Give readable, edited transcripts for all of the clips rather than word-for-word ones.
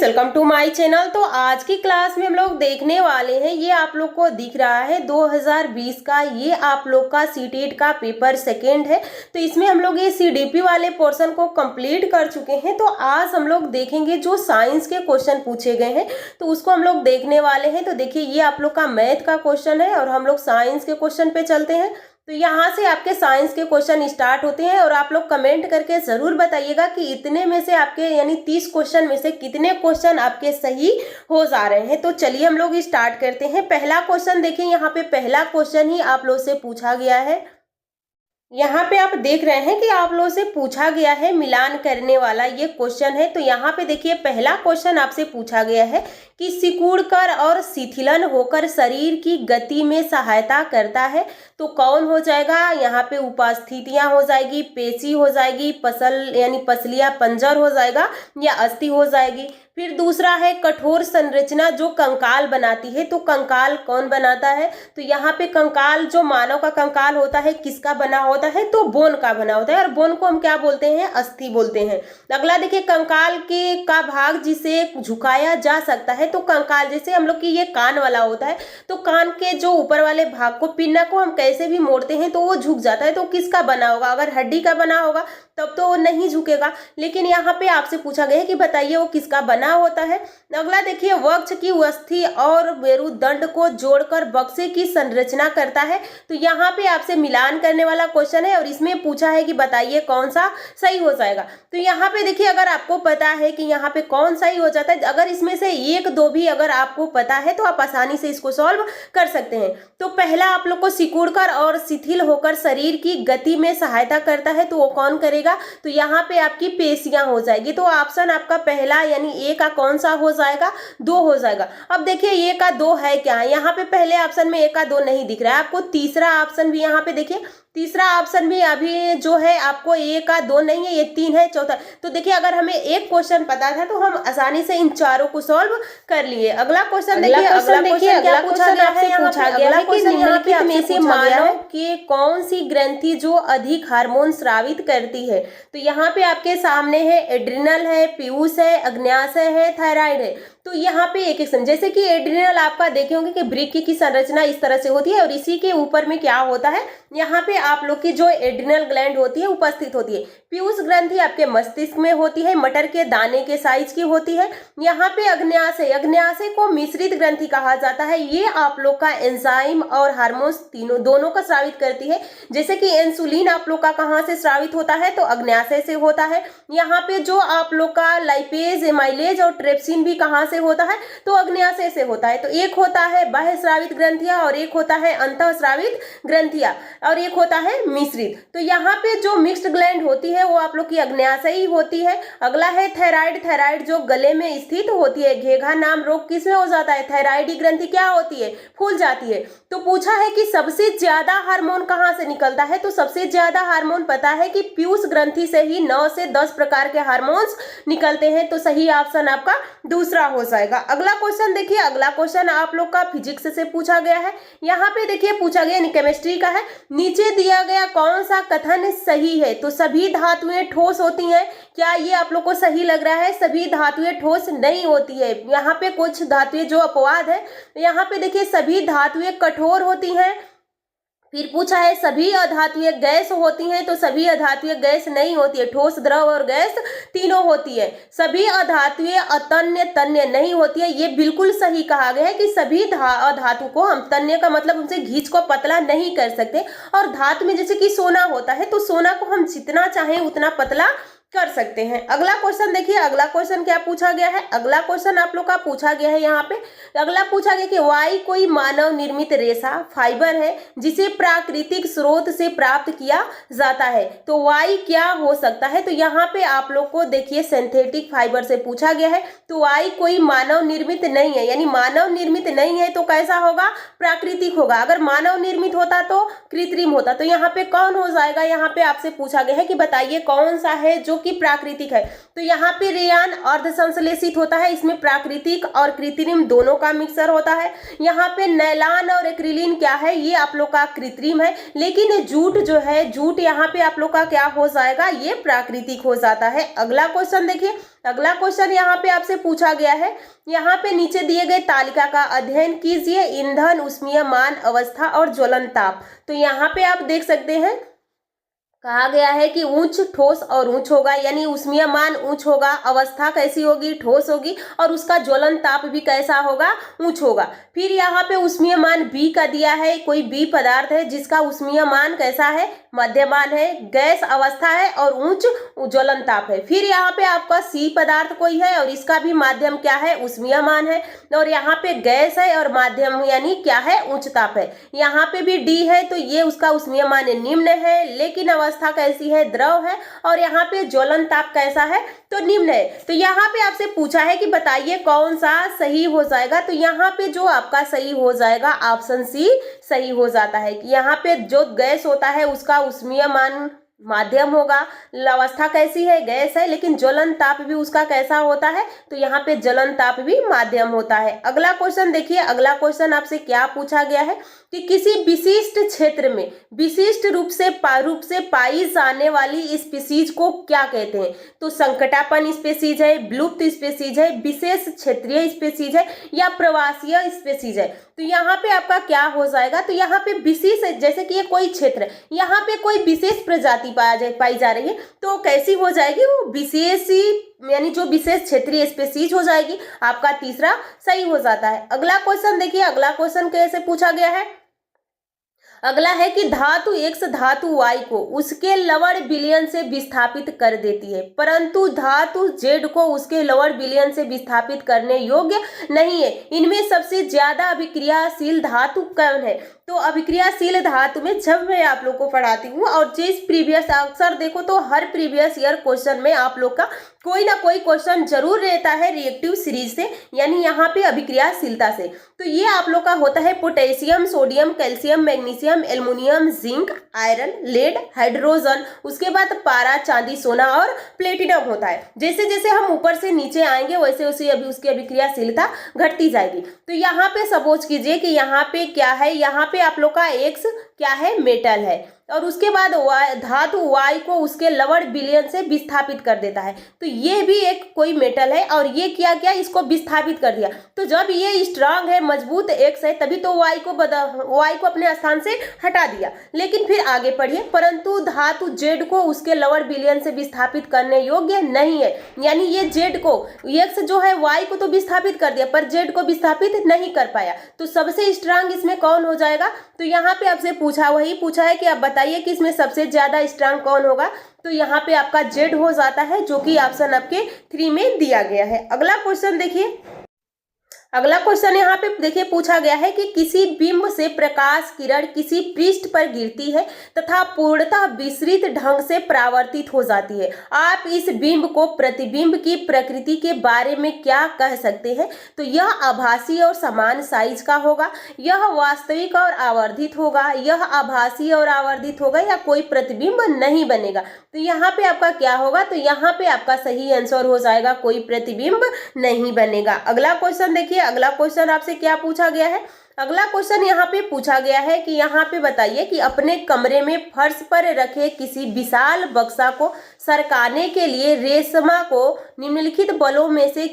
Friends, welcome to my channel. तो आज की क्लास में हम लोग देखने वाले हैं, ये आप लोग को दिख रहा है 2020 का, ये आप लोग का सीटेट का पेपर सेकंड है। तो इसमें हम लोग ये सीडीपी वाले पोर्शन को कंप्लीट कर चुके हैं। तो आज हम लोग देखेंगे जो साइंस के क्वेश्चन पूछे गए हैं तो उसको हम लोग देखने वाले हैं। तो देखिए, ये आप लोग का मैथ का क्वेश्चन है और हम लोग साइंस के क्वेश्चन पे चलते हैं। तो यहाँ से आपके साइंस के क्वेश्चन स्टार्ट होते हैं और आप लोग कमेंट करके जरूर बताइएगा कि इतने में से आपके यानी 30 क्वेश्चन में से कितने क्वेश्चन आपके सही हो जा रहे हैं। तो चलिए हम लोग स्टार्ट करते हैं। पहला क्वेश्चन देखिए, यहाँ पे पहला क्वेश्चन ही आप लोग से पूछा गया है। यहाँ पे आप देख रहे हैं कि आप लोगों से पूछा गया है मिलान करने वाला ये क्वेश्चन है। तो यहाँ पे देखिए, पहला क्वेश्चन आपसे पूछा गया है कि सिकुड़कर और शिथिलन होकर शरीर की गति में सहायता करता है। तो कौन हो जाएगा? यहाँ पे उपस्थितियां हो जाएगी, पेशी हो जाएगी, पसल यानी पसलियां पंजर हो जाएगा या अस्थि हो जाएगी। फिर दूसरा है कठोर संरचना जो कंकाल बनाती है। तो कंकाल कौन बनाता है? तो यहाँ पे कंकाल जो मानव का कंकाल होता है किसका बना होता है? तो बोन का बना होता है और बोन को हम क्या बोलते हैं? अस्थि बोलते हैं। अगला देखिए, कंकाल के का भाग जिसे झुकाया जा सकता है। तो कंकाल जैसे हम लोग की ये कान वाला होता है, तो कान के जो ऊपर वाले भाग को, पिन्ना को हम कैसे भी मोड़ते हैं तो वो झुक जाता है। तो किसका बना होगा? अगर हड्डी का बना होगा तब तो वो नहीं झुकेगा। लेकिन यहाँ पे आपसे पूछा गया है कि बताइए वो किसका बना होता है। अगला देखिए, वक्ष की अस्थि और मेरुदंड को जोड़कर बक्से की संरचना करता है। तो यहाँ पे आपसे मिलान करने वाला क्वेश्चन है और इसमें पूछा है कि बताइए कौन सा सही हो जाएगा। तो यहाँ पे देखिए, अगर आपको पता है कि यहाँ पे कौन सही हो जाता है, अगर इसमें से एक दो भी अगर आपको पता है तो आप आसानी से इसको सॉल्व कर सकते हैं। तो पहला आप लोग को सिकुड़कर और शिथिल होकर शरीर की गति में सहायता करता है, तो वो कौन करेगा? तो यहाँ पे आपकी पेशियां हो जाएगी। तो ऑप्शन आपका पहला यानी ए का कौन सा हो जाएगा? 2 हो जाएगा। अब देखिए, ए का 2 है क्या? यहाँ पे पहले ऑप्शन में ए का 2 नहीं दिख रहा है आपको। तीसरा ऑप्शन भी यहाँ पे देखिए, तीसरा ऑप्शन भी अभी जो है आपको ए का 2 नहीं है, ये 3 है। चौथा, तो देखिए अगर हमें एक क्वेश्चन पता था तो हम आसानी से इन चारों को सॉल्व कर लिए। अगला क्वेश्चन देखिए, अगला क्वेश्चन क्या पूछा गया है? पूछा गया है कि निम्नलिखित में से मानव के कौन सी ग्रंथि जो अधिक हार्मोन स्रावित करती है? तो यहाँ पे आपके सामने है एड्रिनल है, पीयूष है, अग्न्याशय है, थायराइड है। तो यहाँ पे एक एक जैसे कि एड्रिनल आपका देखे होंगे कि वृक्क की संरचना इस तरह से होती है और इसी के ऊपर में क्या होता है, यहाँ पे आप लोग की जो एड्रिनल ग्लैंड होती है उपस्थित होती है। पीयूष ग्रंथि आपके मस्तिष्क में होती है, मटर के दाने के साइज की होती है। यहाँ पे अग्न्याशय, अग्न्याशय को मिश्रित ग्रंथि कहा जाता है। ये आप लोग का एंजाइम और हार्मोन्स तीनों दोनों का स्रावित करती है। जैसे कि इंसुलिन आप लोग का कहाँ से स्रावित होता है? तो अग्न्याशय से होता है। यहाँ पे जो आप लोग का लाइपेज, एमाइलेज और ट्रिप्सिन भी कहाँ से होता है? तो अग्न्याशय से होता है। तो एक होता है बाह्य स्रावित ग्रंथियां और एक होता है अंतः स्रावित ग्रंथियां और एक होता है मिश्रित। तो यहाँ पे जो मिक्स्ड ग्लैंड होती है वो आप लोग की अग्न्याशय ही होती है। अगला है थायराइड, थायराइड जो गले में स्थित होती है। घेघा नाम रोग किसमें हो जाता है? थायराइड ग्रंथि क्या होती है? फूल जाती है। तो पूछा है कि सबसे ज्यादा हार्मोन कहाँ से निकलता है? तो सबसे ज्यादा हार्मोन पता है कि पीयूष ग्रंथि से ही 9 से 10 प्रकार के हार्मोन्स निकलते हैं। तो सही ऑप्शन आपका दूसरा हो जाएगा। अगला क्वेश्चन देखिए, अगला क्वेश्चन आप लोग का फिजिक्स से पूछा गया है। यहाँ पे देखिए पूछा गया केमिस्ट्री का है। नीचे दिया गया कौन सा कथन सही है? तो सभी धातुएं ठोस होती हैं। क्या ये आप लोग को सही लग रहा है? सभी धातुएं ठोस नहीं होती है। यहाँ पे कुछ धातुएं जो अपवाद है। यहाँ पे देखिए, सभी धातुएं कठोर होती हैं। फिर पूछा है सभी अधातुएं गैस होती हैं। तो सभी अधातुएं गैस नहीं होती है, ठोस, द्रव और गैस तीनों होती है। सभी अधातुएं अतन्य तन्य नहीं होती है। ये बिल्कुल सही कहा गया है कि सभी अधातु को हम, तन्य का मतलब उनसे घींच को पतला नहीं कर सकते। और धातु में जैसे कि सोना होता है, तो सोना को हम जितना चाहें उतना पतला कर सकते हैं। अगला क्वेश्चन देखिए, अगला क्वेश्चन क्या पूछा गया है? अगला क्वेश्चन आप लोग का पूछा गया है यहाँ पे। अगला पूछा गया कि वाई कोई मानव निर्मित रेशा फाइबर है जिसे प्राकृतिक स्रोत से प्राप्त किया जाता है। तो वाई क्या हो सकता है? तो यहाँ पे आप लोग को देखिए सिंथेटिक फाइबर से पूछा गया है। तो वाई कोई मानव निर्मित नहीं है, यानी मानव निर्मित नहीं है तो कैसा होगा? प्राकृतिक होगा। अगर मानव निर्मित होता तो कृत्रिम होता। तो यहाँ पे कौन हो जाएगा? यहाँ पे आपसे पूछा गया है कि बताइए कौन सा है जो कि प्राकृतिक है। तो यहाँ पे रेयान अर्ध संश्लेषित होता है, इसमें प्राकृतिक और कृत्रिम दोनों का मिक्सर होता है। यहाँ पे नैलान और एक्रिलिन क्या है, ये आप लोग का कृत्रिम है, लेकिन जूट जो है, जूट यहाँ पे आप लोग का क्या हो जाएगा, ये प्राकृतिक हो जाता है। अगला क्वेश्चन देखिए, अगला क्वेश्चन यहाँ पे आपसे पूछा गया है, यहाँ पे नीचे दिए गए तालिका का अध्ययन कीजिए, ईंधन, उष्मीयमान अवस्था और ज्वलन ताप। तो यहाँ पे आप देख सकते हैं कहा गया है कि उच्च, ठोस और ऊंच होगा, यानी उष्मीयमान उच्च होगा, अवस्था कैसी होगी, ठोस होगी, और उसका ज्वलन ताप भी कैसा होगा, उच्च होगा। फिर यहाँ पे उष्मीयमान बी का दिया है, कोई बी पदार्थ है जिसका उष्मीयमान कैसा है, मध्यमान है, गैस अवस्था है और उच्च ज्वलन ताप है। फिर यहाँ पे आपका सी पदार्थ कोई है और इसका भी माध्यम क्या है, उष्मीयमान है, और यहाँ पे गैस है और माध्यम यानी क्या है, उच्च ताप है। यहाँ पे भी डी है, तो ये उसका उष्मीयमान निम्न है, लेकिन अवस्था कैसी है, द्रव है, और यहाँ पे ज्वलन ताप कैसा है, तो निम्न है। तो यहाँ पे आपसे पूछा है कि बताइए कौन सा सही हो जाएगा। तो यहाँ पे जो आपका सही हो जाएगा, ऑप्शन सी सही हो जाता है कि यहाँ पे जो गैस होता है उसका उष्मीयमान माध्यम होगा, अवस्था कैसी है, गैस है, लेकिन ज्वलन ताप भी उसका कैसा होता है, तो यहाँ पे ज्वलन ताप भी माध्यम होता है। अगला क्वेश्चन देखिए, अगला क्वेश्चन आपसे क्या पूछा गया है कि किसी विशिष्ट क्षेत्र में विशिष्ट रूप से पाई जाने वाली स्पीसीज को क्या कहते हैं। तो संकटापन स्पीसीज है, विलुप्त स्पीसीज है, विशेष क्षेत्रीय स्पीसीज है, या प्रवासीय स्पीसीज है। तो यहाँ पे आपका क्या हो जाएगा, तो यहाँ पे विशेष, जैसे कि ये कोई क्षेत्र, यहाँ पे कोई विशेष प्रजाति पाई जा रही है, तो कैसी हो जाएगी, वो विशेषी यानी जो विशेष क्षेत्रीय स्पीसीज हो जाएगी। आपका तीसरा सही हो जाता है। अगला क्वेश्चन देखिए, अगला क्वेश्चन कैसे पूछा गया है, अगला है कि धातु X धातु Y को उसके लवण विलयन से विस्थापित कर देती है, परंतु धातु Z को उसके लवण विलयन से विस्थापित करने योग्य नहीं है। इनमें सबसे ज्यादा अभिक्रियाशील धातु कौन है। तो अभिक्रियाशील धातु में जब मैं आप लोग को पढ़ाती हूँ, और जिस प्रीवियस अक्सर देखो तो हर प्रीवियस ईयर क्वेश्चन में आप लोग का कोई ना कोई क्वेश्चन जरूर रहता है रिएक्टिव सीरीज से, यानी यहाँ पे अभिक्रियाशीलता से। तो ये आप लोग का होता है potassium, sodium, calcium, magnesium, aluminium, zinc, iron, lead, hydrogen, उसके बाद पारा, चांदी, सोना और प्लेटिनम होता है। जैसे जैसे हम ऊपर से नीचे आएंगे वैसे वैसे अभी उसकी अभिक्रियाशीलता घटती जाएगी। तो यहाँ पे सपोज कीजिए कि यहाँ पे क्या है, यहाँ पे आप लोग का एक्स क्या है, मेटल है, और उसके बाद धातु Y को उसके लवण विलयन से विस्थापित कर देता है। तो ये भी एक कोई मेटल है, और ये क्या क्या इसको विस्थापित कर दिया। तो जब ये स्ट्रांग है, मजबूत X है, तभी तो Y को अपने स्थान से हटा दिया। लेकिन फिर आगे पढ़िए, परंतु धातु Z को उसके लवण विलयन से विस्थापित करने योग्य नहीं है, यानी ये Z को, X जो है Y को तो विस्थापित कर दिया पर Z को विस्थापित नहीं कर पाया। तो सबसे स्ट्रांग इसमें कौन हो जाएगा। तो यहाँ पे आपसे वही पूछा है कि आप बताइए कि इसमें सबसे ज्यादा स्ट्रांग कौन होगा। तो यहाँ पे आपका जेड हो जाता है, जो कि ऑप्शन आपके 3 में दिया गया है। अगला क्वेश्चन देखिए, अगला क्वेश्चन यहाँ पे देखिए पूछा गया है कि किसी बिंब से प्रकाश किरण किसी पृष्ठ पर गिरती है तथा पूर्णतः विसरित ढंग से परावर्तित हो जाती है। आप इस बिंब को प्रतिबिंब की प्रकृति के बारे में क्या कह सकते हैं। तो यह आभासी और समान साइज का होगा, यह वास्तविक और आवर्धित होगा, यह आभासी और आवर्धित होगा, या कोई प्रतिबिंब नहीं बनेगा। तो यहाँ पे आपका क्या होगा, तो यहाँ पे आपका सही आंसर हो जाएगा कोई प्रतिबिंब नहीं बनेगा। अगला क्वेश्चन देखिए, अगला क्वेश्चन आपसे क्या पूछा गया है। अगला क्वेश्चन यहाँ पे पूछा गया है कि यहाँ पे बताइए कि अपने कमरे में फर्श पर रखे किसी विशाल बक्सा को सरकाने के लिए रेशमा को निम्नलिखित बलों में से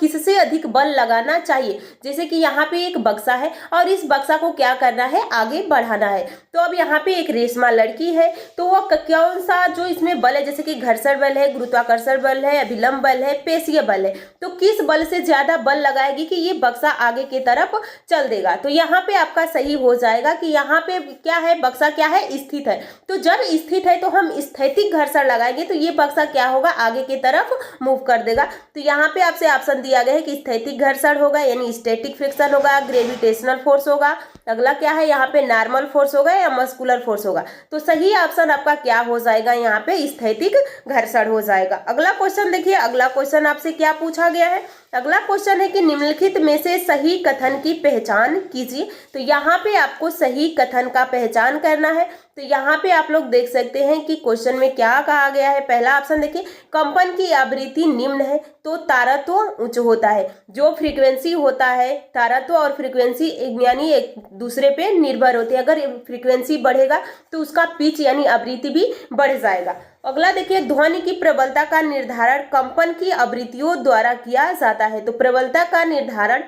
किससे अधिक बल लगाना चाहिए। जैसे कि यहाँ पे एक बक्सा है और इस बक्सा को क्या करना है, आगे बढ़ाना है। तो अब यहाँ पे एक रेशमा लड़की है, तो वो कौन सा जो इसमें बल है, जैसे कि घर्षण बल है, गुरुत्वाकर्षण बल है, अभिलंब बल है, पेशीय बल है, तो किस बल से ज्यादा बल लगाएगी कि ये बक्सा आगे की तरफ चल देगा। तो यहाँ पे आपका सही हो जाएगा कि यहाँ पे क्या है, बक्सा क्या है, स्थित है। तो जब स्थित है तो हम स्थैतिक घर्षण लगाएंगे, तो ये बक्सा क्या होगा, आगे की तरफ मूव कर देगा। तो यहाँ पे आपसे ऑप्शन दिया गया है कि स्थैतिक घर्षण होगा, यानी स्टैटिक फ्रिक्शन होगा, ग्रेविटेशनल फोर्स होगा, अगला क्या है यहाँ पे नॉर्मल फोर्स होगा या मस्कुलर फोर्स होगा। तो सही ऑप्शन आपका क्या हो जाएगा, यहाँ पे स्थैतिक घर्षण हो जाएगा। अगला क्वेश्चन देखिए, अगला क्वेश्चन आपसे क्या पूछा गया है। अगला क्वेश्चन है कि निम्नलिखित में से सही कथन की पहचान कीजिए। तो यहाँ पे आपको सही कथन का पहचान करना है। तो यहाँ पे आप लोग देख सकते हैं कि क्वेश्चन में क्या कहा गया है। पहला ऑप्शन देखिए, कंपन की आवृत्ति निम्न है तो तारत्व उच्च होता है। जो फ्रीक्वेंसी होता है, तारत्व और फ्रीक्वेंसी यानी एक दूसरे पे निर्भर होते हैं। अगर फ्रीक्वेंसी बढ़ेगा तो उसका पिच यानी आवृत्ति भी बढ़ जाएगा। अगला देखिए, ध्वनि की प्रबलता का निर्धारण कंपन की आवृत्तियों द्वारा किया जाता है। तो प्रबलता का निर्धारण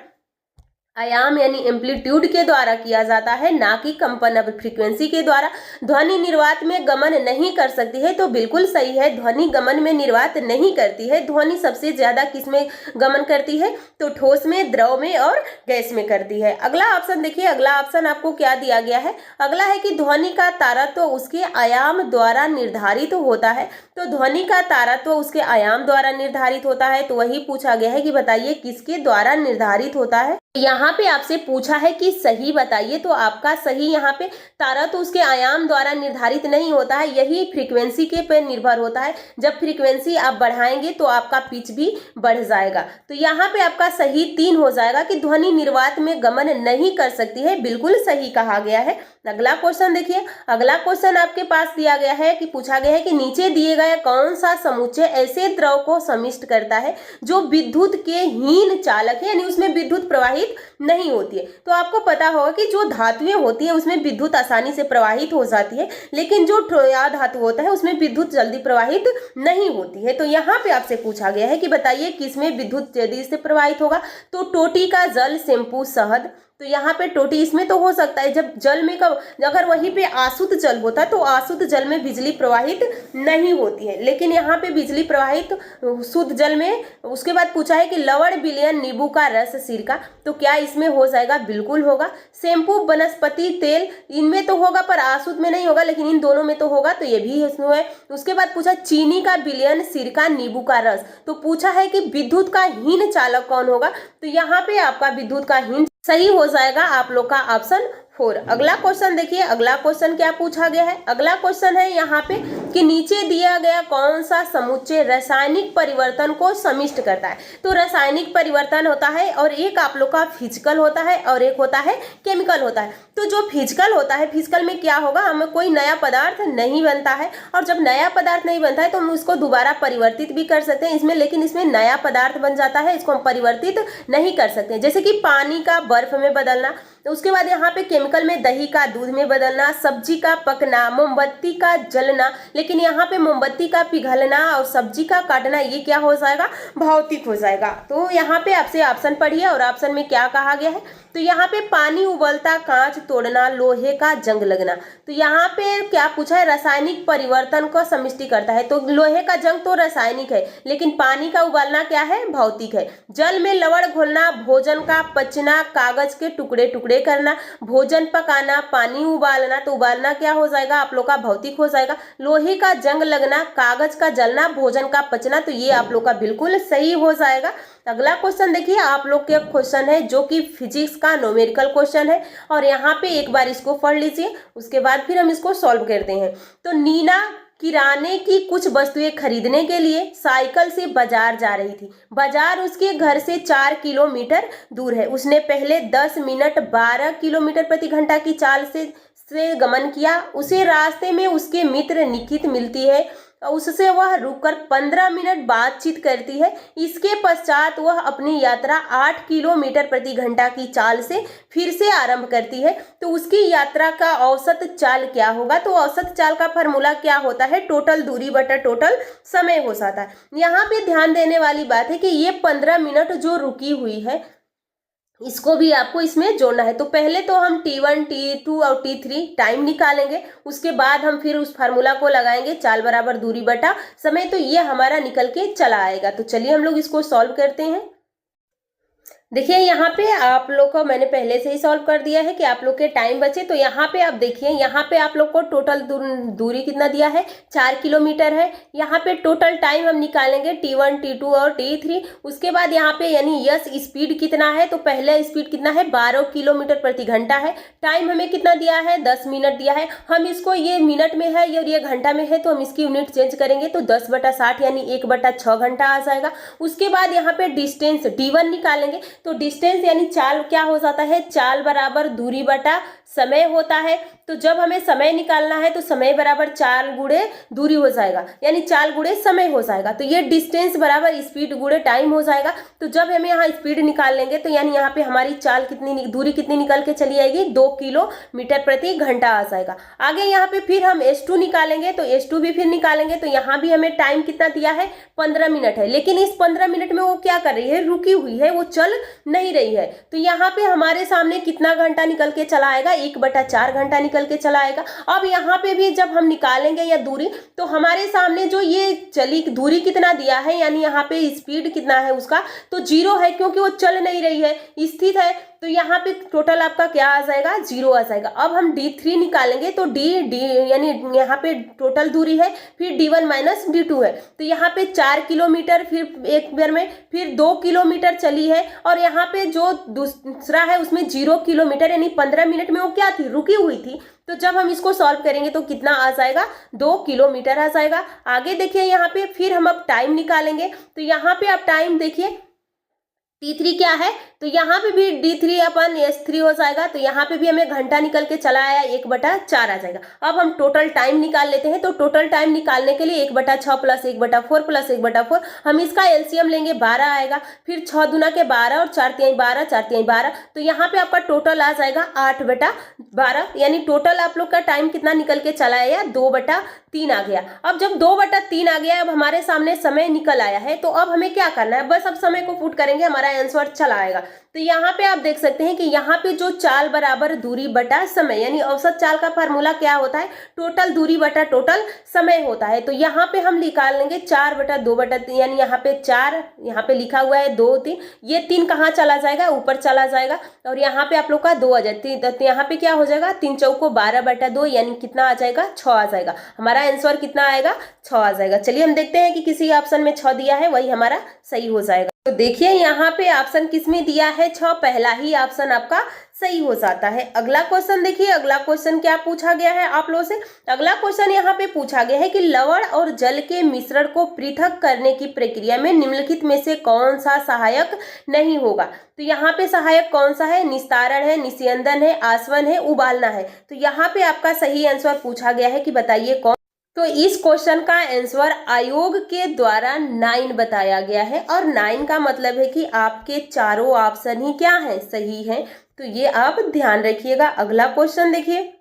आयाम यानी एम्पलीट्यूड के द्वारा किया जाता है, ना कि कंपन फ्रीक्वेंसी के द्वारा। ध्वनि निर्वात में गमन नहीं कर सकती है, तो बिल्कुल सही है, ध्वनि गमन में निर्वात नहीं करती है। ध्वनि सबसे ज्यादा किस में गमन करती है? तो ठोस में, द्रव में और गैस में करती है। अगला ऑप्शन देखिए, अगला ऑप्शन आपको क्या दिया गया है? अगला है कि ध्वनि का तारत्व उसके आयाम द्वारा निर्धारित होता है। तो ध्वनि का तारत्व उसके आयाम द्वारा निर्धारित होता है। तो वही पूछा गया है कि बताइए किसके द्वारा निर्धारित होता है। यहाँ पे आपसे पूछा है कि सही बताइए, तो आपका सही यहाँ पे तारत्व उसके आयाम द्वारा निर्धारित नहीं होता है, यही फ्रीक्वेंसी के पे निर्भर होता है। जब फ्रीक्वेंसी आप बढ़ाएंगे तो आपका पिच भी बढ़ जाएगा। तो यहाँ पे आपका सही 3 हो जाएगा कि ध्वनि निर्वात में गमन नहीं कर सकती है, बिल्कुल सही कहा गया है। अगला क्वेश्चन देखिए, अगला क्वेश्चन आपके पास दिया गया है कि पूछा गया है कि नीचे दिए गए कौन सा समुच्चय ऐसे द्रव को समिष्ट करता है जो विद्युत के हीन चालक है, यानी उसमें विद्युत प्रवाहित नहीं होती है। तो आपको पता होगा कि जो धातुएं होती है उसमें विद्युत आसानी से प्रवाहित हो जाती है, लेकिन जो धातु होता है उसमें विद्युत जल्दी प्रवाहित नहीं होती है। तो यहाँ पे आपसे पूछा गया है कि बताइए किसमें विद्युत जल्दी से प्रवाहित होगा? तो टोटी का जल, शैम्पू, शहद। तो यहाँ पे टोटी इसमें तो हो सकता है, जब जल में कब अगर वहीं पे आशुद्ध जल होता है तो आशुद्ध जल में बिजली प्रवाहित नहीं होती है, लेकिन यहाँ पे बिजली प्रवाहित शुद्ध जल में। उसके बाद पूछा है कि लवण, विलयन, नींबू का रस, सिरका। तो क्या इसमें हो जाएगा? बिल्कुल होगा। शैम्पू, वनस्पति तेल, इनमें तो होगा पर अशुद्ध में नहीं होगा, लेकिन इन दोनों में तो होगा, तो ये भी इसमें है। उसके बाद पूछा चीनी का विलयन, सिरका, नींबू का रस। तो पूछा है कि विद्युत का हीन चालक कौन होगा? तो यहाँ पे आपका विद्युत का हीन सही हो जाएगा आप लोग का ऑप्शन 4। अगला क्वेश्चन देखिए, अगला क्वेश्चन क्या पूछा गया है? अगला क्वेश्चन है यहाँ पे कि नीचे दिया गया कौन सा समुच्चय रासायनिक परिवर्तन को समिष्ट करता है? तो रासायनिक परिवर्तन होता है और एक आप लोग का फिजिकल होता है और एक होता है केमिकल होता है। तो जो फिजिकल होता है, फिजिकल में क्या होगा? हमें कोई नया पदार्थ नहीं बनता है, और जब नया पदार्थ नहीं बनता है तो हम उसको दोबारा परिवर्तित भी कर सकते हैं इसमें, लेकिन इसमें नया पदार्थ बन जाता है, इसको हम परिवर्तित नहीं कर सकते। जैसे कि पानी का बर्फ में बदलना। तो उसके बाद यहाँ पे केमिकल में दही का दूध में बदलना, सब्जी का पकना, मोमबत्ती का जलना। लेकिन यहाँ पे मोमबत्ती का पिघलना और सब्जी का काटना, ये क्या हो जाएगा? भौतिक हो जाएगा। तो यहाँ पे आपसे ऑप्शन पढ़िए और ऑप्शन में क्या कहा गया है? तो यहाँ पे पानी उबलता, कांच तोड़ना, लोहे का जंग लगना। तो यहाँ पे क्या पूछा है? रासायनिक परिवर्तन को समिष्टि करता है। तो लोहे का जंग तो रासायनिक है, लेकिन पानी का उबालना क्या है? भौतिक है। जल में लवण घोलना, भोजन का पचना, कागज के टुकड़े टुकड़े करना, भोजन पकाना, पानी उबालना। तो उबालना क्या हो जाएगा आप लोग का? भौतिक हो जाएगा। लोहे का जंग लगना, कागज का जलना, भोजन का पचना। तो ये आप लोग का बिल्कुल सही हो जाएगा। अगला क्वेश्चन देखिए, आप लोग के क्वेश्चन है जो कि फिजिक्स का न्यूमेरिकल क्वेश्चन है, और यहाँ पे एक बार इसको पढ़ लीजिए, उसके बाद फिर हम इसको सॉल्व करते हैं। तो नीना किराने की कुछ वस्तुएं खरीदने के लिए साइकिल से बाजार जा रही थी। बाजार उसके घर से 4 किलोमीटर दूर है। उसने पहले 10 मिनट 12 किलोमीटर प्रति घंटा की चाल से गमन किया। उसे रास्ते में उसके मित्र निकित मिलती है, उससे वह रुककर 15 मिनट बातचीत करती है। इसके पश्चात वह अपनी यात्रा 8 किलोमीटर प्रति घंटा की चाल से फिर से आरंभ करती है। तो उसकी यात्रा का औसत चाल क्या होगा? तो औसत चाल का फार्मूला क्या होता है? टोटल दूरी बटा टोटल समय हो जाता है। यहाँ पे ध्यान देने वाली बात है कि ये 15 मिनट जो रुकी हुई है, इसको भी आपको इसमें जोड़ना है। तो पहले तो हम T1, T2 और T3 टाइम निकालेंगे, उसके बाद हम फिर उस फार्मूला को लगाएंगे, चाल बराबर दूरी बटा समय। तो ये हमारा निकल के चला आएगा। तो चलिए हम लोग इसको सॉल्व करते हैं। देखिए यहाँ पे आप लोग को मैंने पहले से ही सॉल्व कर दिया है कि आप लोग के टाइम बचे। तो यहाँ पे आप देखिए, यहाँ पे आप लोग को टोटल दूरी कितना दिया है, 4 किलोमीटर है। यहाँ पे टोटल टाइम हम निकालेंगे T1 T2 और T3। उसके बाद यहाँ पे यानी यस स्पीड कितना है, तो पहले स्पीड कितना है, 12 किलोमीटर प्रति घंटा है। टाइम हमें कितना दिया है, 10 मिनट दिया है। हम इसको, ये मिनट में है और ये घंटा में है, तो हम इसकी यूनिट चेंज करेंगे तो 10/60 यानी 1/6 घंटा आ जाएगा। उसके बाद यहाँ पे डिस्टेंस D1 निकालेंगे तो डिस्टेंस यानी चाल क्या हो जाता है, चाल बराबर दूरी बटा समय होता है। तो जब हमें समय निकालना है तो समय बराबर चाल गुणे दूरी हो जाएगा, यानी चाल गुणे समय हो जाएगा। तो ये डिस्टेंस बराबर स्पीड गुणे टाइम हो जाएगा। तो जब हमें यहाँ स्पीड निकाल लेंगे तो यानी यहाँ पे हमारी चाल कितनी, दूरी कितनी निकल के चली आएगी, 2 किलोमीटर प्रति घंटा आ जाएगा। आगे यहाँ पे फिर हम S2 निकालेंगे तो S2 भी फिर निकालेंगे तो यहाँ भी हमें टाइम कितना दिया है, 15 मिनट है। लेकिन इस 15 मिनट में वो क्या कर रही है, रुकी हुई है, वो चल नहीं रही है। तो यहाँ पे हमारे सामने कितना घंटा निकल के चला आएगा, 1/4 घंटा निकल के चला आएगा। अब यहाँ पे भी जब हम निकालेंगे या दूरी, तो हमारे सामने जो ये चली दूरी कितना दिया है, यानी यहाँ पे स्पीड कितना है उसका, तो 0 है, क्योंकि वो चल नहीं रही है, स्थित है। तो यहाँ पे टोटल आपका क्या आ जाएगा, 0 आ जाएगा। अब हम D3 निकालेंगे तो डी यानी यहाँ पे टोटल दूरी है, फिर D1 माइनस D2 है। तो यहाँ पे 4 किलोमीटर, फिर एक बार में फिर 2 किलोमीटर चली है, और यहाँ पे जो दूसरा है उसमें 0 किलोमीटर, यानी 15 मिनट में वो क्या थी, रुकी हुई थी। तो जब हम इसको सॉल्व करेंगे तो कितना आ जाएगा, 2 किलोमीटर आ जाएगा। आगे देखिए यहाँ पे फिर हम अब टाइम निकालेंगे तो यहाँ पे आप टाइम देखिए, T3 क्या है, तो यहाँ पे भी D3/S3 हो जाएगा। तो यहाँ पे भी हमें घंटा निकल के चला आया, 1/4 आ जाएगा। अब हम टोटल टाइम निकाल लेते हैं। तो टोटल टाइम निकालने के लिए 1/6 प्लस 1/4 प्लस 1/4, हम इसका एलसीएम लेंगे, 12 आएगा। फिर 6 दूना के 12 और 4 तिहाई 12, 4 तिहाई 12, तो यहाँ पे आपका टोटल आ जाएगा 8/12, यानी टोटल आप लोग का टाइम कितना निकल के चला आया, 2/3 आ गया। अब जब 2/3 आ गया, अब हमारे सामने समय निकल आया है, तो अब हमें क्या करना है, बस अब समय को पुट करेंगे, हमारा आंसर चला आएगा। तो यहाँ पे आप देख सकते हैं कि यहाँ पे जो चाल बराबर दूरी बटा समय, यानी औसत चाल का फार्मूला क्या होता है, टोटल दूरी बटा टोटल समय होता है। तो यहाँ पे हम निकाल लेंगे 4/2/3, यानी यहाँ पे 4, यहाँ पे लिखा हुआ है 2 3, ये 3 कहाँ चला जाएगा, ऊपर चला जाएगा, और यहाँ पे आप लोग का 2 आ जाए। तो यहाँ पे क्या हो जाएगा, 3 चौको 12/2, यानी कितना आ जाएगा, 6 आ जाएगा। हमारा आंसर कितना आएगा, 6 आ जाएगा। चलिए हम देखते हैं कि किसी ऑप्शन में 6 दिया है, वही हमारा सही हो जाएगा। तो देखिए यहाँ पे ऑप्शन किसमें दिया है, 6, पहला ही ऑप्शन आपका सही हो जाता है। अगला क्वेश्चन देखिए, अगला क्वेश्चन क्या पूछा गया है आप लोगों से। अगला क्वेश्चन यहाँ पे पूछा गया है कि लवण और जल के मिश्रण को पृथक करने की प्रक्रिया में निम्नलिखित में से कौन सा सहायक नहीं होगा। तो यहाँ पे सहायक कौन सा है, निस्तारण है, निस्यंदन है, आसवन है, उबालना है। तो यहाँ पे आपका सही आंसर पूछा गया है कि बताइए कौन। तो इस क्वेश्चन का आंसर आयोग के द्वारा 9 बताया गया है, और 9 का मतलब है कि आपके चारों ऑप्शन ही क्या है, सही है। तो ये आप ध्यान रखिएगा। अगला क्वेश्चन देखिए,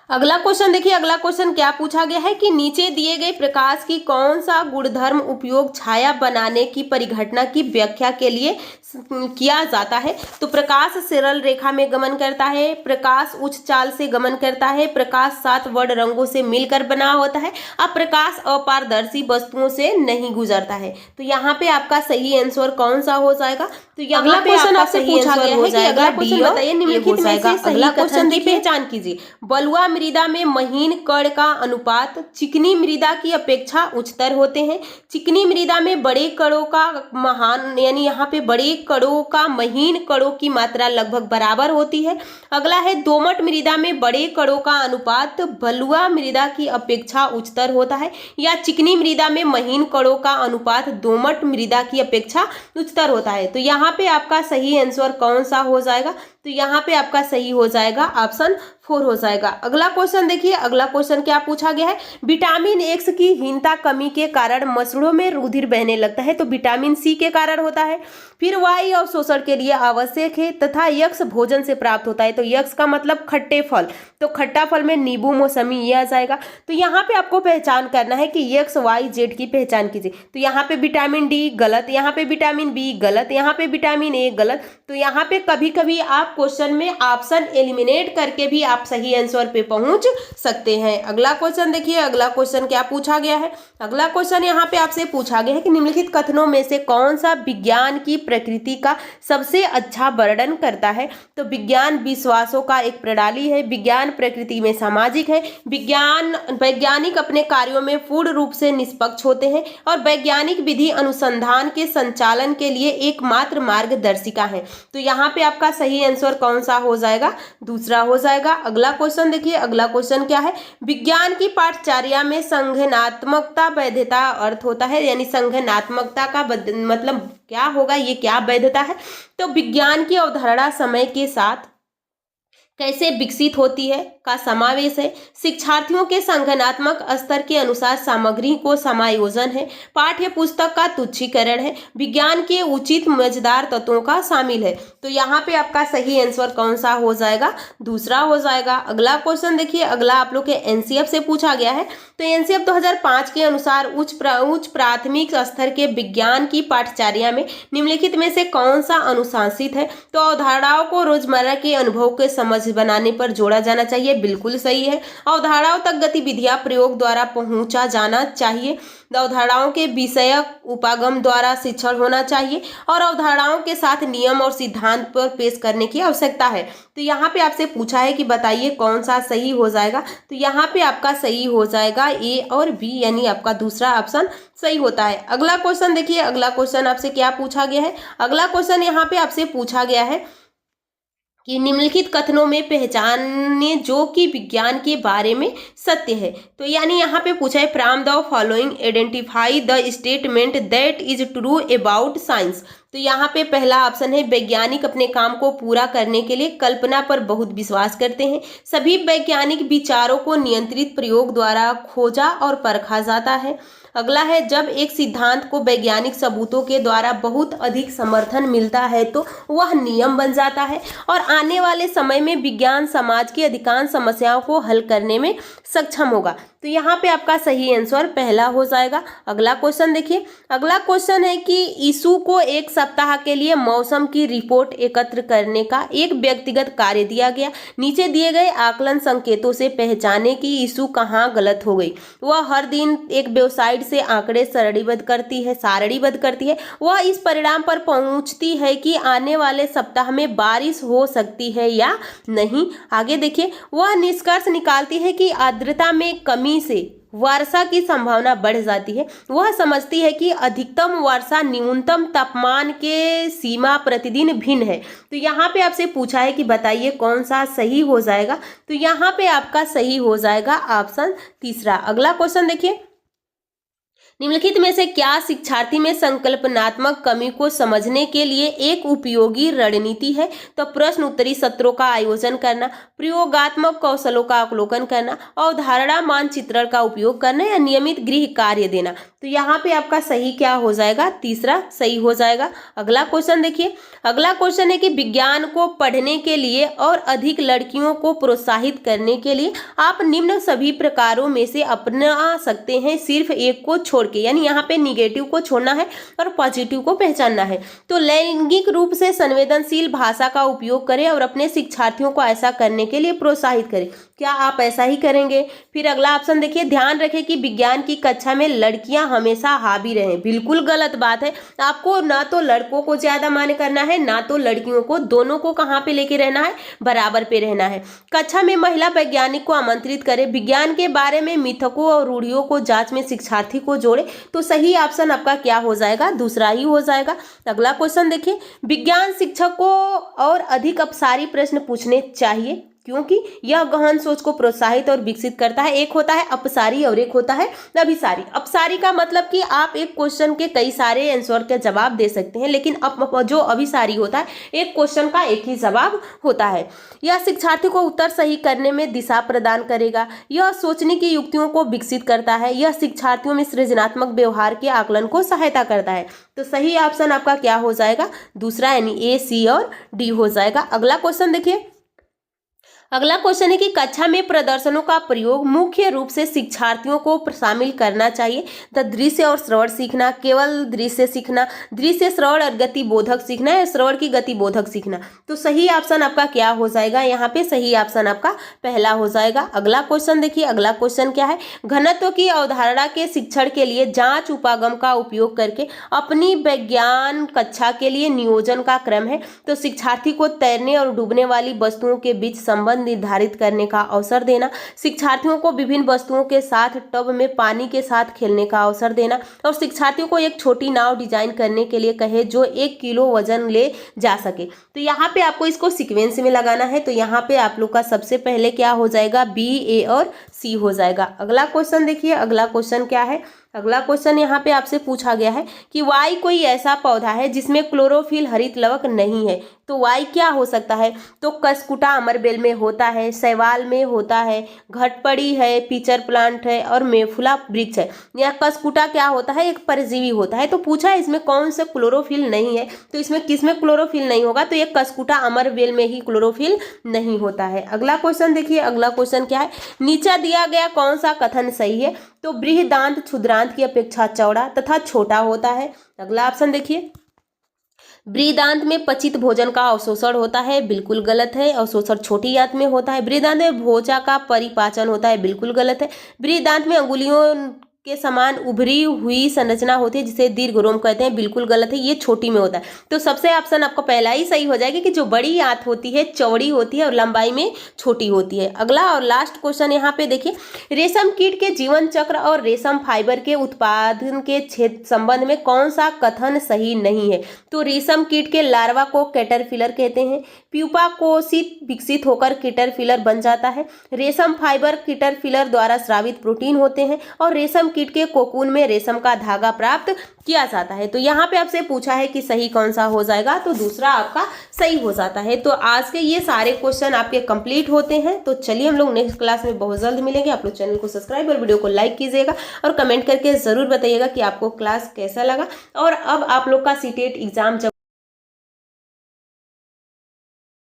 अगला क्वेश्चन देखिए, अगला क्वेश्चन क्या पूछा गया है कि नीचे दिए गए प्रकाश की कौन सा गुणधर्म उपयोग छाया बनाने की परिघटना की व्याख्या के लिए किया जाता है। तो प्रकाश सरल रेखा में गमन करता है, प्रकाश उच्च चाल से गमन करता है, प्रकाश 7 वर्ण रंगों से मिलकर बना होता है, अब प्रकाश अपारदर्शी वस्तुओं से नहीं गुजरता है। तो यहाँ पे आपका सही आंसर कौन सा हो जाएगा। तो अगला क्वेश्चन आपसे पूछा गया है कि अगला क्वेश्चन बताइए निम्नलिखित में से सही कथन की पहचान कीजिए। बलुआ मृदा में महीन कण का अनुपात चिकनी मृदा की अपेक्षा उच्चतर होते हैं। चिकनी मृदा में बड़े कणों का महान, यानी यहाँ पे बड़े कणों का महीन कणों की मात्रा लगभग बराबर होती है। अगला है दोमट मृदा में बड़े कणों का अनुपात बलुआ मृदा की अपेक्षा उच्चतर होता है, या चिकनी मृदा में महीन कणों का अनुपात दोमट मृदा की अपेक्षा उच्चतर होता है। तो यहाँ पे आपका सही आंसर कौन सा हो जाएगा। तो यहाँ पे आपका सही हो जाएगा ऑप्शन 4 हो जाएगा। अगला क्वेश्चन देखिए, अगला क्वेश्चन क्या पूछा गया है, विटामिन एक्स की हीनता कमी के कारण मसूड़ों में रुधिर बहने लगता है। तो विटामिन सी के कारण होता है। फिर वायु अवशोषण के लिए आवश्यक है तथा यक्स भोजन से प्राप्त होता है। तो यक्स का मतलब खट्टे फल, तो खट्टा फल में नींबू मौसमी ये आ जाएगा। तो यहाँ पे आपको पहचान करना है कि एक्स वाई जेड की पहचान कीजिए। तो यहाँ पे विटामिन डी गलत, यहाँ पे विटामिन बी गलत, यहाँ पे विटामिन ए गलत। तो यहाँ पे कभी कभी आप आप क्वेश्चन में ऑप्शन एलिमिनेट करके भी आप सही आंसर पे पहुंच सकते हैं। अगला क्वेश्चन देखिए, अगला क्वेश्चन क्या पूछा गया है। अगला क्वेश्चन यहाँ पे आपसे पूछा गया है कि निम्नलिखित कथनों में से कौन सा विज्ञान की प्रकृति का सबसे अच्छा वर्णन करता है। तो विज्ञान विश्वासों का एक प्रणाली है, विज्ञान प्रकृति में सामाजिक है, वैज्ञानिक अपने कार्यों में पूर्ण रूप से निष्पक्ष होते हैं और वैज्ञानिक विधि अनुसंधान के संचालन के लिए एकमात्र मार्गदर्शिका है। तो यहाँ पे आपका सही आंसर कौन सा हो जाएगा, दूसरा हो जाएगा। अगला क्वेश्चन देखिए, अगला क्वेश्चन क्या है। विज्ञान की पाठचर्या में संगठनात्मकता वैधता अर्थ होता है, यानी संगठनात्मकता का मतलब क्या होगा, ये क्या वैधता है। तो विज्ञान की अवधारणा समय के साथ कैसे विकसित होती है का समावेश है, शिक्षार्थियों के संगठनात्मक स्तर के अनुसार सामग्री को समायोजन है, पाठ्य पुस्तक का तुच्छीकरण है, विज्ञान के उचित मजेदार तत्वों का शामिल है। तो यहाँ पे आपका सही आंसर कौन सा हो जाएगा, दूसरा हो जाएगा। अगला क्वेश्चन देखिए, अगला आप लोग के एनसीएफ से पूछा गया है। तो एनसीएफ 2005 के अनुसार उच्च प्राथमिक स्तर के विज्ञान की पाठचर्या में निम्नलिखित में से कौन सा अनुशासित है। तो अवधारणाओं को रोजमर्रा के अनुभव के समझ बनाने पर जोड़ा जाना चाहिए, बिल्कुल सही है। अवधारणाओं तक गतिविधियां प्रयोग द्वारा पहुंचा जाना चाहिए, अवधारणाओं के विषय उपागम द्वारा शिक्षण होना चाहिए और अवधारणाओं के साथ नियम और सिद्धांत पर पेश करने की आवश्यकता है। तो यहाँ पे आपसे पूछा है कि बताइए कौन सा सही हो जाएगा। तो यहाँ पे आपका सही हो जाएगा ए और बी, यानी आपका दूसरा ऑप्शन सही होता है। अगला क्वेश्चन देखिए, अगला क्वेश्चन आपसे क्या पूछा गया है। अगला क्वेश्चन यहाँ पे आपसे पूछा गया है कि निम्नलिखित कथनों में पहचाने जो कि विज्ञान के बारे में सत्य है। तो यानी यहाँ पे पूछा है from the following identify the statement that is true about science. तो यहाँ पे पहला ऑप्शन है वैज्ञानिक अपने काम को पूरा करने के लिए कल्पना पर बहुत विश्वास करते हैं, सभी वैज्ञानिक विचारों को नियंत्रित प्रयोग द्वारा खोजा और परखा जाता है। अगला है जब एक सिद्धांत को वैज्ञानिक सबूतों के द्वारा बहुत अधिक समर्थन मिलता है तो वह नियम बन जाता है और आने वाले समय में विज्ञान समाज की अधिकांश समस्याओं को हल करने में सक्षम होगा। तो यहाँ पे आपका सही आंसर पहला हो जाएगा। अगला क्वेश्चन देखिए, अगला क्वेश्चन है कि यीशु को एक सप्ताह के लिए मौसम की रिपोर्ट एकत्र करने का एक व्यक्तिगत कार्य दिया गया, नीचे दिए गए आकलन संकेतों से पहचाने कि यीशु कहाँ गलत हो गई। वह हर दिन एक वेबसाइट से आंकड़े सारणीबद्ध करती है। वह इस परिणाम पर पहुंचती है कि आने वाले सप्ताह में बारिश हो सकती है या नहीं। आगे देखिए, वह निष्कर्ष निकालती है कि आर्द्रता में कमी से वर्षा की संभावना बढ़ जाती है। वह समझती है कि अधिकतम वर्षा न्यूनतम तापमान के सीमा प्रतिदिन भिन्न है। तो यहाँ पे आपसे पूछा है कि बताइए कौन सा सही हो जाएगा। तो यहाँ पे आपका सही हो जाएगा ऑप्शन तीसरा। अगला क्वेश्चन देखिए, निम्नलिखित में से क्या शिक्षार्थी में संकल्पनात्मक कमी को समझने के लिए एक उपयोगी रणनीति है। तो प्रश्न उत्तरी सत्रों का आयोजन करना, प्रयोगात्मक कौशलों का अवलोकन करना, अवधारणा मानचित्रण का उपयोग करना या नियमित गृह कार्य देना। तो यहाँ पे आपका सही क्या हो जाएगा, तीसरा सही हो जाएगा। अगला क्वेश्चन देखिए, अगला क्वेश्चन है कि विज्ञान को पढ़ने के लिए और अधिक लड़कियों को प्रोत्साहित करने के लिए आप निम्न सभी प्रकारों में से अपना सकते हैं, सिर्फ एक को छोड़ के, यानी यहाँ पे निगेटिव को छोड़ना है और पॉजिटिव को पहचानना है। तो लैंगिक रूप से संवेदनशील भाषा का उपयोग करें और अपने शिक्षार्थियों को ऐसा करने के लिए प्रोत्साहित करें। क्या आप ऐसा ही करेंगे। फिर अगला ऑप्शन देखिए, ध्यान रखें कि विज्ञान की कक्षा में लड़कियां हमेशा हावी रहें। बिल्कुल गलत बात है। आपको ना तो लड़कों को ज्यादा मान्य करना है ना तो लड़कियों को, दोनों को कहाँ पे लेके रहना है, बराबर पे रहना है। कक्षा में महिला वैज्ञानिक को आमंत्रित करें, विज्ञान के बारे में मिथकों और रूढ़ियों को जांच में शिक्षार्थी को जोड़े। तो सही ऑप्शन आपका क्या हो जाएगा, दूसरा ही हो जाएगा। अगला क्वेश्चन देखिए, विज्ञान शिक्षक को और अधिक अपसारी प्रश्न पूछने चाहिए क्योंकि यह गहन सोच को प्रोत्साहित और विकसित करता है। एक होता है अपसारी और एक होता है अभिसारी। अपसारी का मतलब कि आप एक क्वेश्चन के कई सारे आंसर के जवाब दे सकते हैं, लेकिन जो अभिसारी होता है एक क्वेश्चन का एक ही जवाब होता है। यह शिक्षार्थी को उत्तर सही करने में दिशा प्रदान करेगा। यह सोचने की युक्तियों को विकसित करता है। यह शिक्षार्थियों में सृजनात्मक व्यवहार के आकलन को सहायता करता है। तो सही ऑप्शन आपका क्या हो जाएगा, दूसरा, यानी ए, सी और डी हो जाएगा। अगला क्वेश्चन देखिए, अगला क्वेश्चन है कि कक्षा में प्रदर्शनों का प्रयोग मुख्य रूप से शिक्षार्थियों को शामिल करना चाहिए। द दृश्य और श्रवण सीखना, केवल दृश्य सीखना, दृश्य श्रवण और गतिबोधक सीखना है, श्रवण की गतिबोधक सीखना। तो सही ऑप्शन आपका क्या हो जाएगा, यहाँ पे सही ऑप्शन आपका पहला हो जाएगा। अगला क्वेश्चन देखिए, अगला क्वेश्चन क्या है, घनत्व की अवधारणा के शिक्षण के लिए जांच उपागम का उपयोग करके अपनी विज्ञान कक्षा के लिए नियोजन का क्रम है। तो शिक्षार्थी को तैरने और डूबने वाली वस्तुओं के बीच संबंध निर्धारित करने का अवसर देना, शिक्षार्थियों को विभिन्न वस्तुओं के साथ टब में पानी के साथ खेलने का अवसर देना, और शिक्षार्थियों को एक छोटी नाव डिजाइन करने के लिए कहे जो 1 किलो वजन ले जा सके। तो यहाँ पे आपको इसको सीक्वेंस में लगाना है। तो यहाँ पे आप लोग का सबसे पहले क्या हो जाएगा, बी, ए और सी हो जाएगा। अगला क्वेश्चन देखिए, अगला क्वेश्चन क्या है, अगला क्वेश्चन यहाँ पे आपसे पूछा गया है कि वाई कोई ऐसा पौधा है जिसमें क्लोरोफिल हरित लवक नहीं है। तो वाई क्या हो सकता है, तो कसकुटा अमरबेल में होता है, शैवाल में होता है, घटपड़ी है, पीचर प्लांट है और मेफुला वृक्ष है। यह कसकुटा क्या होता है, एक परजीवी होता है। तो पूछा है इसमें कौन सा क्लोरोफिल नहीं है, तो इसमें किसमें क्लोरोफिल नहीं होगा, तो ये कसकुटा अमरबेल में ही क्लोरोफिल नहीं होता है। अगला क्वेश्चन देखिए, अगला क्वेश्चन क्या है, नीचे दिया गया कौन सा कथन सही है, तो बृहदांत क्षुद्रांत की अपेक्षा चौड़ा तथा छोटा होता है। अगला ऑप्शन देखिए, बृहदांत में पचित भोजन का अवशोषण होता है, बिल्कुल गलत है। अवशोषण छोटी आंत में होता है। बृहदांत में भोजा का परिपाचन होता है, बिल्कुल गलत है। बृहदांत में अंगुलियों के समान उभरी हुई संरचना होती है जिसे दीर्घरोम कहते हैं, बिल्कुल गलत है, ये छोटी में होता है। तो सबसे ऑप्शन आपका पहला ही सही हो जाएगा कि जो बड़ी आंत होती है चौड़ी होती है और लंबाई में छोटी होती है। अगला और लास्ट क्वेश्चन यहाँ पे देखिए, रेशम कीट के जीवन चक्र और रेशम फाइबर के उत्पादन के क्षेत्र संबंध में कौन सा कथन सही नहीं है। तो रेशम कीट के लार्वा को कैटरपिलर कहते हैं, प्यूपा कोशित विकसित होकर कैटरपिलर बन जाता है, रेशम फाइबर कैटरपिलर द्वारा स्रावित प्रोटीन होते हैं, और रेशम कीट के कोकून में रेशम का धागा प्राप्त किया जाता है। तो यहाँ पे आपसे पूछा है कि सही कौन सा हो जाएगा, तो दूसरा आपका सही हो जाता है। तो आज के ये सारे क्वेश्चन आपके कंप्लीट होते हैं। तो चलिए हम लोग नेक्स्ट क्लास में बहुत जल्द मिलेंगे। आप लोग चैनल को सब्सक्राइब और वीडियो को लाइक कीजिएगा और कमेंट करके जरूर बताइएगा कि आपको क्लास कैसा लगा। और अब आप लोग का सीटेट एग्जाम जब